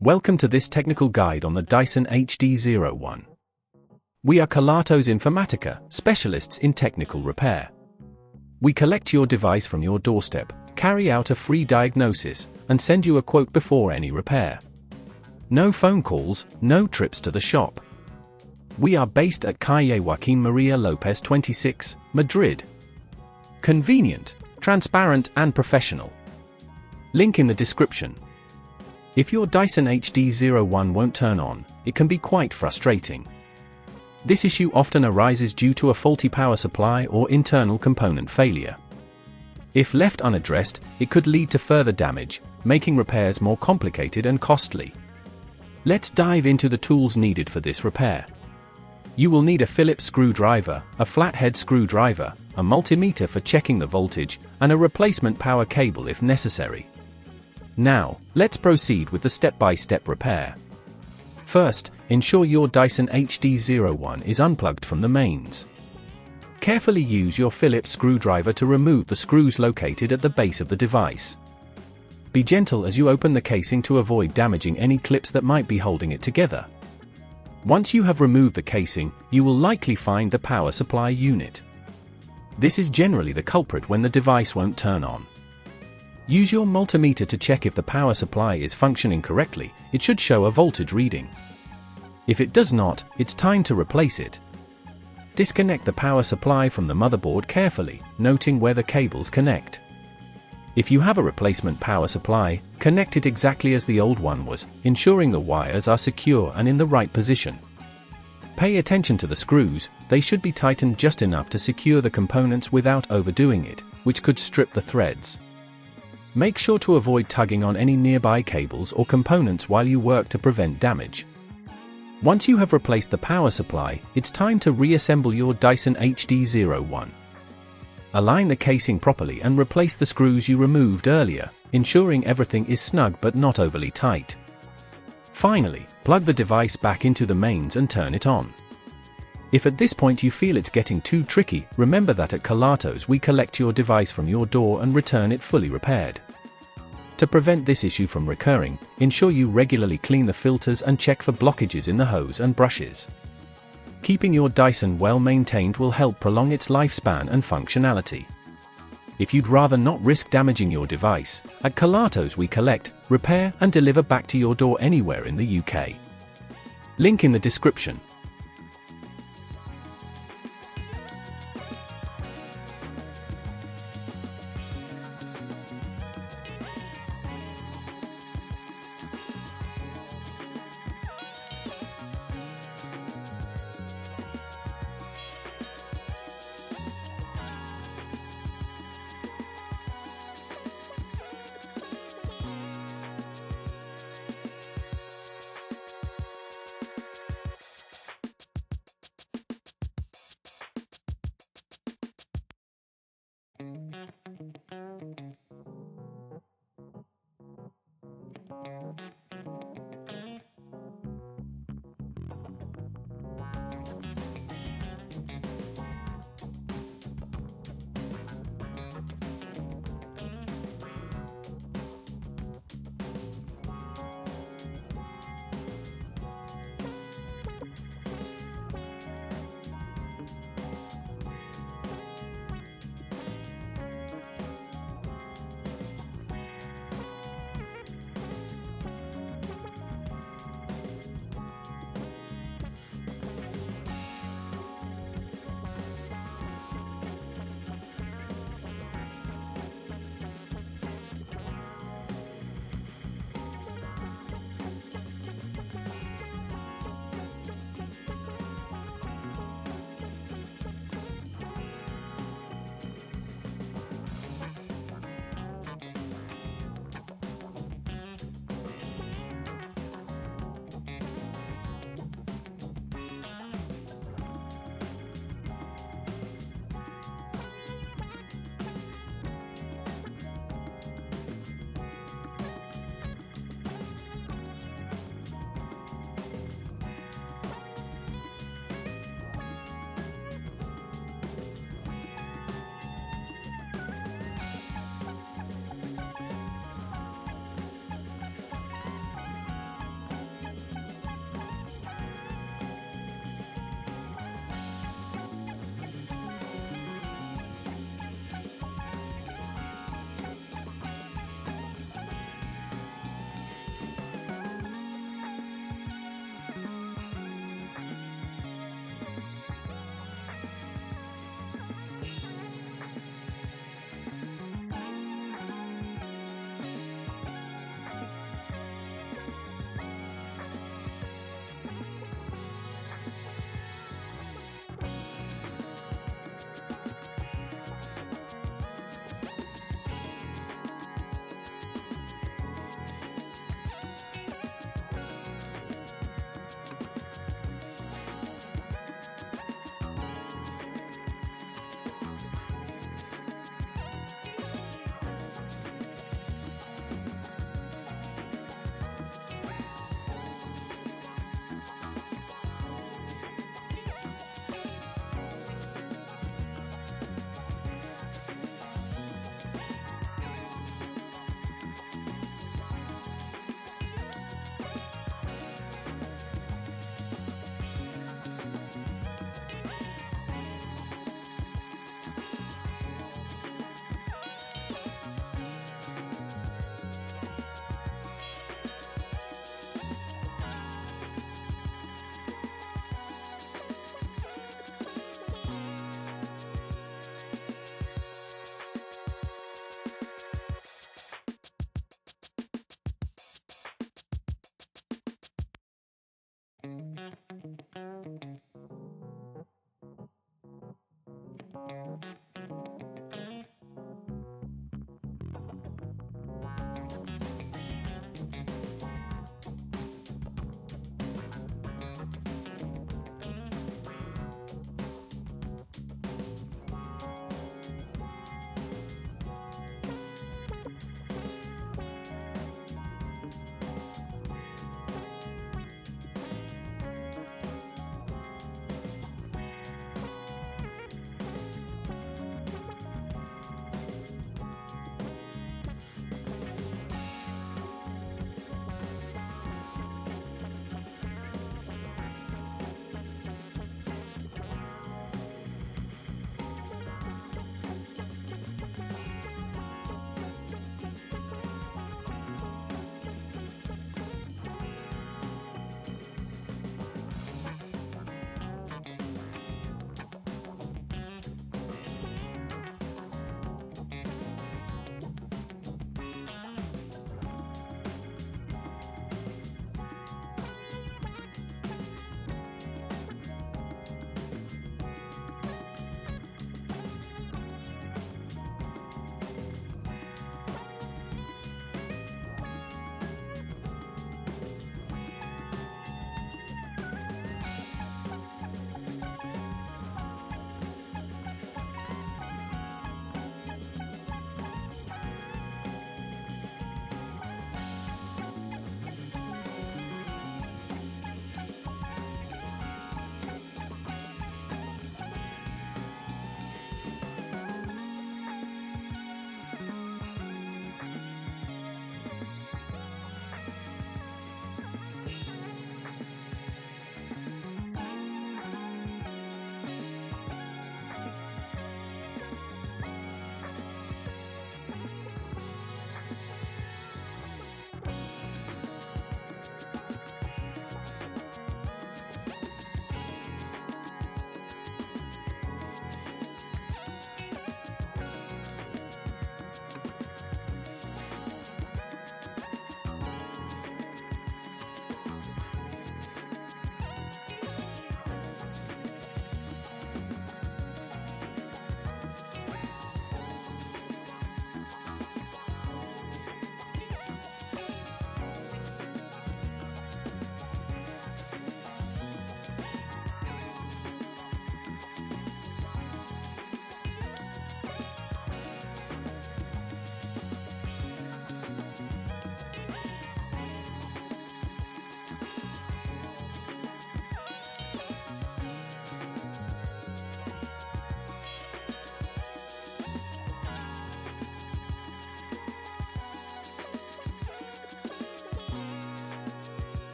Welcome to this technical guide on the Dyson HD01. We are Kelatos Informatica, specialists in technical repair. We collect your device from your doorstep, carry out a free diagnosis, and send you a quote before any repair. No phone calls, no trips to the shop. We are based at Calle Joaquín María López 26, Madrid. Convenient, transparent and professional. Link in the description. If your Dyson HD01 won't turn on, it can be quite frustrating. This issue often arises due to a faulty power supply or internal component failure. If left unaddressed, it could lead to further damage, making repairs more complicated and costly. Let's dive into the tools needed for this repair. You will need a Phillips screwdriver, a flathead screwdriver, a multimeter for checking the voltage, and a replacement power cable if necessary. Now, let's proceed with the step-by-step repair. First, ensure your Dyson HD01 is unplugged from the mains. Carefully use your Phillips screwdriver to remove the screws located at the base of the device. Be gentle as you open the casing to avoid damaging any clips that might be holding it together. Once you have removed the casing, you will likely find the power supply unit. This is generally the culprit when the device won't turn on. Use your multimeter to check if the power supply is functioning correctly. It should show a voltage reading. If it does not, it's time to replace it. Disconnect the power supply from the motherboard carefully, noting where the cables connect. If you have a replacement power supply, connect it exactly as the old one was, ensuring the wires are secure and in the right position. Pay attention to the screws. They should be tightened just enough to secure the components without overdoing it, which could strip the threads. Make sure to avoid tugging on any nearby cables or components while you work to prevent damage. Once you have replaced the power supply, it's time to reassemble your Dyson HD01. Align the casing properly and replace the screws you removed earlier, ensuring everything is snug but not overly tight. Finally, plug the device back into the mains and turn it on. If at this point you feel it's getting too tricky, remember that at Kelatos we collect your device from your door and return it fully repaired. To prevent this issue from recurring, ensure you regularly clean the filters and check for blockages in the hose and brushes. Keeping your Dyson well maintained will help prolong its lifespan and functionality. If you'd rather not risk damaging your device, at Kelatos we collect, repair and deliver back to your door anywhere in the UK. Link in the description.